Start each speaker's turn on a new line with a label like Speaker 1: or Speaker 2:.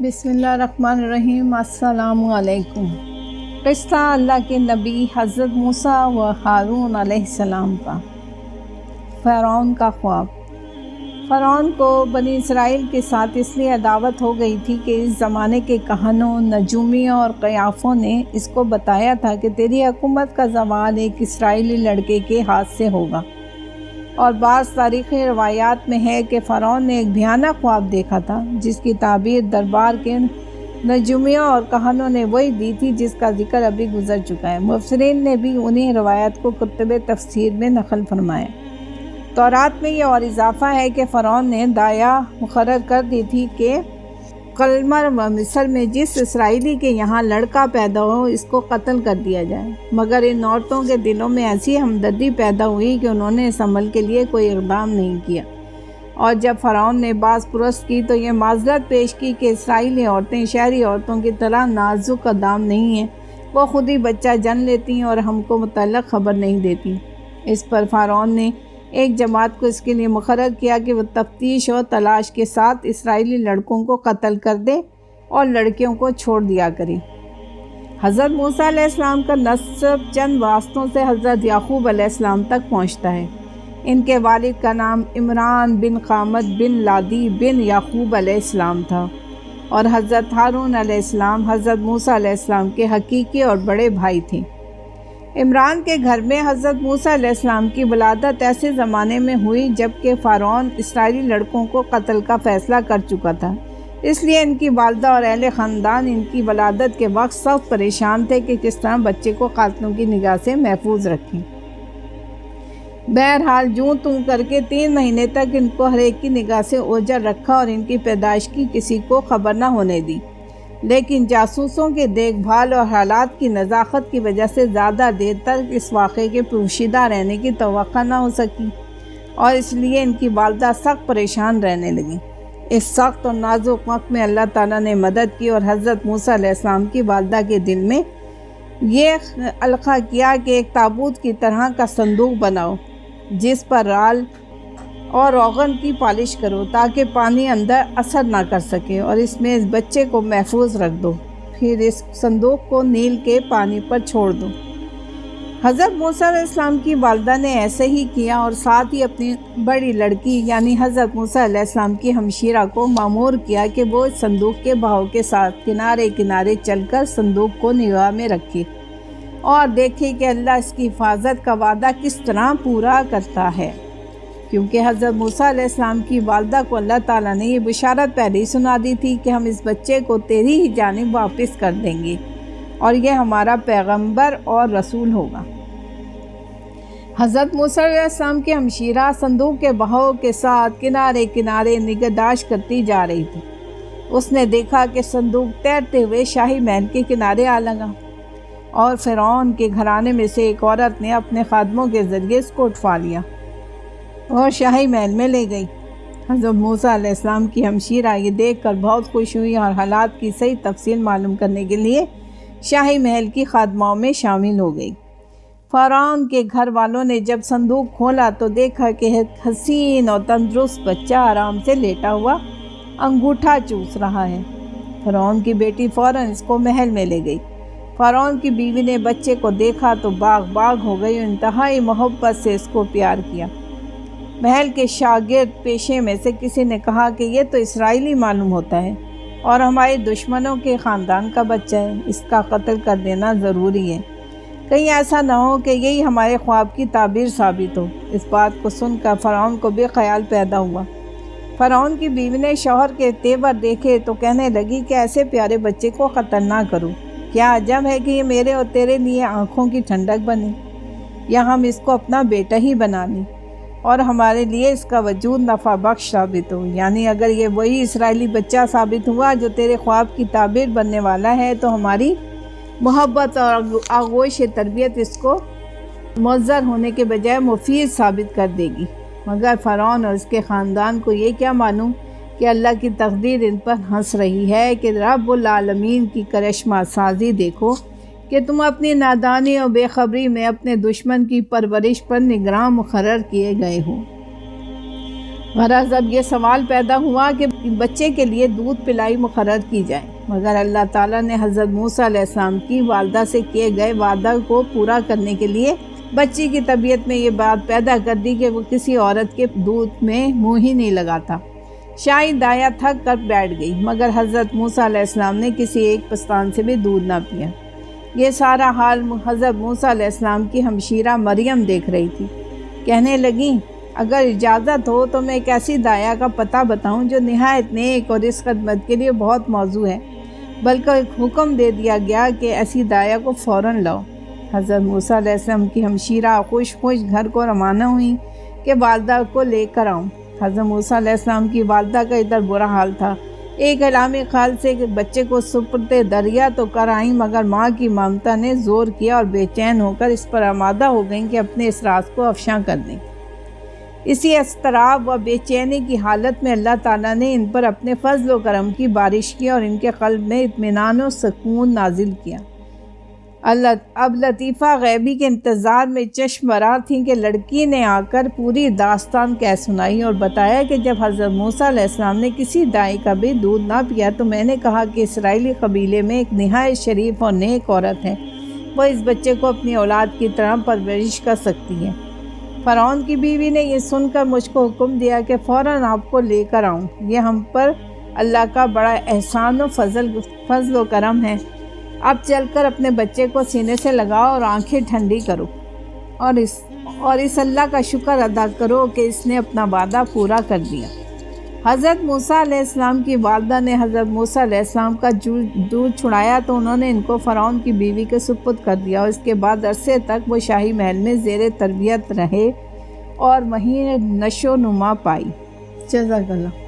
Speaker 1: بسم اللہ الرحمن الرحیم۔ السلام علیکم۔ قصہ اللہ کے نبی حضرت موسیٰ و ہارون علیہ السلام کا۔ فرعون کا خواب۔ فرعون کو بنی اسرائیل کے ساتھ اس لیے عداوت ہو گئی تھی کہ اس زمانے کے کہنوں، نجومیوں اور قیافوں نے اس کو بتایا تھا کہ تیری حکومت کا زوال ایک اسرائیلی لڑکے کے ہاتھ سے ہوگا، اور بعض تاریخی روایات میں ہے کہ فرعون نے ایک بھیانک خواب دیکھا تھا جس کی تعبیر دربار کے نجومیوں اور کہنوں نے وہی دی تھی جس کا ذکر ابھی گزر چکا ہے۔ مفسرین نے بھی انہی روایات کو کتب تفسیر میں نقل فرمایا۔ تورات میں یہ اور اضافہ ہے کہ فرعون نے دایا مقرر کر دی تھی کہ قلمر و مصر میں جس اسرائیلی کے یہاں لڑکا پیدا ہو اس کو قتل کر دیا جائے، مگر ان عورتوں کے دلوں میں ایسی ہمدردی پیدا ہوئی کہ انہوں نے اس عمل کے لیے کوئی اقدام نہیں کیا، اور جب فرعون نے باز پرست کی تو یہ معذرت پیش کی کہ اسرائیلی عورتیں شہری عورتوں کی طرح نازک اندام نہیں ہیں، وہ خود ہی بچہ جن لیتی ہیں اور ہم کو متعلق خبر نہیں دیتی۔ اس پر فرعون نے ایک جماعت کو اس کے لیے مقرر کیا کہ وہ تفتیش و تلاش کے ساتھ اسرائیلی لڑکوں کو قتل کر دے اور لڑکیوں کو چھوڑ دیا کرے۔ حضرت موسیٰ علیہ السلام کا نسب چند واسطوں سے حضرت یعقوب علیہ السلام تک پہنچتا ہے۔ ان کے والد کا نام عمران بن قامت بن لادی بن یعقوب علیہ السلام تھا، اور حضرت ہارون علیہ السلام حضرت موسیٰ علیہ السلام کے حقیقی اور بڑے بھائی تھے۔ عمران کے گھر میں حضرت موسیٰ علیہ السلام کی ولادت ایسے زمانے میں ہوئی جب کہ فرعون اسرائیلی لڑکوں کو قتل کا فیصلہ کر چکا تھا، اس لیے ان کی والدہ اور اہل خاندان ان کی ولادت کے وقت سخت پریشان تھے کہ کس طرح بچے کو قاتلوں کی نگاہ سے محفوظ رکھیں۔ بہرحال جوں توں کر کے 3 مہینے تک ان کو ہر ایک کی نگاہ سے اوجھل رکھا اور ان کی پیدائش کی کسی کو خبر نہ ہونے دی، لیکن جاسوسوں کے دیکھ بھال اور حالات کی نزاکت کی وجہ سے زیادہ دیر تک اس واقعے کے پوشیدہ رہنے کی توقع نہ ہو سکی، اور اس لیے ان کی والدہ سخت پریشان رہنے لگیں۔ اس سخت اور نازک وقت میں اللہ تعالیٰ نے مدد کی اور حضرت موسیٰ علیہ السلام کی والدہ کے دل میں یہ القاء کیا کہ ایک تابوت کی طرح کا صندوق بناؤ جس پر رال اور روغن کی پالش کرو تاکہ پانی اندر اثر نہ کر سکے، اور اس میں اس بچے کو محفوظ رکھ دو، پھر اس صندوق کو نیل کے پانی پر چھوڑ دو۔ حضرت موسیٰ علیہ السلام کی والدہ نے ایسے ہی کیا، اور ساتھ ہی اپنی بڑی لڑکی یعنی حضرت موسیٰ علیہ السلام کی ہمشیرہ کو مأمور کیا کہ وہ اس صندوق کے بہاؤ کے ساتھ کنارے کنارے چل کر صندوق کو نگاہ میں رکھے اور دیکھے کہ اللہ اس کی حفاظت کا وعدہ کس طرح پورا کرتا ہے، کیونکہ حضرت موسیٰ علیہ السلام کی والدہ کو اللہ تعالیٰ نے یہ بشارت پہلے ہی سنا دی تھی کہ ہم اس بچے کو تیری ہی جانب واپس کر دیں گے اور یہ ہمارا پیغمبر اور رسول ہوگا۔ حضرت موسیٰ علیہ السلام کی ہمشیرہ صندوق کے بہاؤ کے ساتھ کنارے کنارے نگہداشت کرتی جا رہی تھی۔ اس نے دیکھا کہ صندوق تیرتے ہوئے شاہی محل کے کنارے آ لگا، اور فرعون کے گھرانے میں سے ایک عورت نے اپنے خادموں کے ذریعے اس کو اٹھوا لیا اور شاہی محل میں لے گئی۔ حضرت موسیٰ علیہ السلام کی ہمشیرہ یہ دیکھ کر بہت خوش ہوئی اور حالات کی صحیح تفصیل معلوم کرنے کے لیے شاہی محل کی خادماؤں میں شامل ہو گئی۔ فرعون کے گھر والوں نے جب صندوق کھولا تو دیکھا کہ ایک حسین اور تندرست بچہ آرام سے لیٹا ہوا انگوٹھا چوس رہا ہے۔ فرعون کی بیٹی فوراً اس کو محل میں لے گئی۔ فرعون کی بیوی نے بچے کو دیکھا تو باغ باغ ہو گئی اور انتہائی محبت سے اس کو پیار کیا۔ محل کے شاگرد پیشے میں سے کسی نے کہا کہ یہ تو اسرائیلی معلوم ہوتا ہے اور ہمارے دشمنوں کے خاندان کا بچہ ہے، اس کا قتل کر دینا ضروری ہے، کہیں ایسا نہ ہو کہ یہی ہمارے خواب کی تعبیر ثابت ہو۔ اس بات کو سن کر فرعون کو بھی خیال پیدا ہوا۔ فرعون کی بیوی نے شوہر کے تیور دیکھے تو کہنے لگی کہ ایسے پیارے بچے کو قتل نہ کرو، کیا عجب ہے کہ یہ میرے اور تیرے لیے آنکھوں کی ٹھنڈک بنے، یا ہم اس کو اپنا بیٹا ہی بنا لیں اور ہمارے لیے اس کا وجود نفع بخش ثابت ہو۔ یعنی اگر یہ وہی اسرائیلی بچہ ثابت ہوا جو تیرے خواب کی تعبیر بننے والا ہے تو ہماری محبت اور آغوش تربیت اس کو مضر ہونے کے بجائے مفید ثابت کر دے گی۔ مگر فرعون اور اس کے خاندان کو یہ کیا معلوم کہ اللہ کی تقدیر ان پر ہنس رہی ہے کہ رب العالمین کی کرشمہ سازی دیکھو کہ تم اپنی نادانی اور بے خبری میں اپنے دشمن کی پرورش پر نگراں مقرر کیے گئے ہو۔ غرض اب یہ سوال پیدا ہوا کہ بچے کے لیے دودھ پلائی مقرر کی جائے، مگر اللہ تعالیٰ نے حضرت موسیٰ علیہ السلام کی والدہ سے کیے گئے وعدہ کو پورا کرنے کے لیے بچی کی طبیعت میں یہ بات پیدا کر دی کہ وہ کسی عورت کے دودھ میں منہ ہی نہیں لگاتا۔ شاہی دایا تھک کر بیٹھ گئی، مگر حضرت موسیٰ علیہ السلام نے کسی ایک پستان سے بھی دودھ نہ پیا۔ یہ سارا حال حضرت موسیٰ علیہ السلام کی ہمشیرہ مریم دیکھ رہی تھی۔ کہنے لگیں، اگر اجازت ہو تو میں ایک ایسی دایا کا پتہ بتاؤں جو نہایت نیک اور اس خدمت کے لیے بہت موزوں ہے، بلکہ ایک حکم دے دیا گیا کہ ایسی دایا کو فوراً لاؤ۔ حضرت موسیٰ علیہ السلام کی ہمشیرہ خوش گھر کو روانہ ہوئیں کہ والدہ کو لے کر آؤں۔ حضرت موسیٰ علیہ السلام کی والدہ کا ادھر برا حال تھا۔ ایک اعلام خال سے بچے کو سپرد دریا تو کر آئیں، مگر ماں کی ممتا نے زور کیا اور بے چین ہو کر اس پر آمادہ ہو گئیں کہ اپنے اس راز کو افشاں کر دیں۔ اسی اضطراب و بے چینی کی حالت میں اللہ تعالیٰ نے ان پر اپنے فضل و کرم کی بارش کی اور ان کے قلب میں اطمینان و سکون نازل کیا۔ اب لطیفہ غیبی کے انتظار میں چشم برآں تھیں کہ لڑکی نے آ کر پوری داستان کہہ سنائی اور بتایا کہ جب حضرت موسیٰ علیہ السلام نے کسی دائی کا بھی دودھ نہ پیا تو میں نے کہا کہ اسرائیلی قبیلے میں ایک نہایت شریف اور نیک عورت ہے، وہ اس بچے کو اپنی اولاد کی طرح پرورش کر سکتی ہے۔ فرعون کی بیوی نے یہ سن کر مجھ کو حکم دیا کہ فوراً آپ کو لے کر آؤں، یہ ہم پر اللہ کا بڑا احسان و فضل و کرم ہے۔ اب چل کر اپنے بچے کو سینے سے لگاؤ اور آنکھیں ٹھنڈی کرو اور اس اللہ کا شکر ادا کرو کہ اس نے اپنا وعدہ پورا کر دیا۔ حضرت موسیٰ علیہ السلام کی والدہ نے حضرت موسیٰ علیہ السلام کا دودھ چھڑایا تو انہوں نے ان کو فرعون کی بیوی کے سپرد کر دیا، اور اس کے بعد عرصے تک وہ شاہی محل میں زیر تربیت رہے اور وہیں نشو و نما پائی۔ جزاک اللہ۔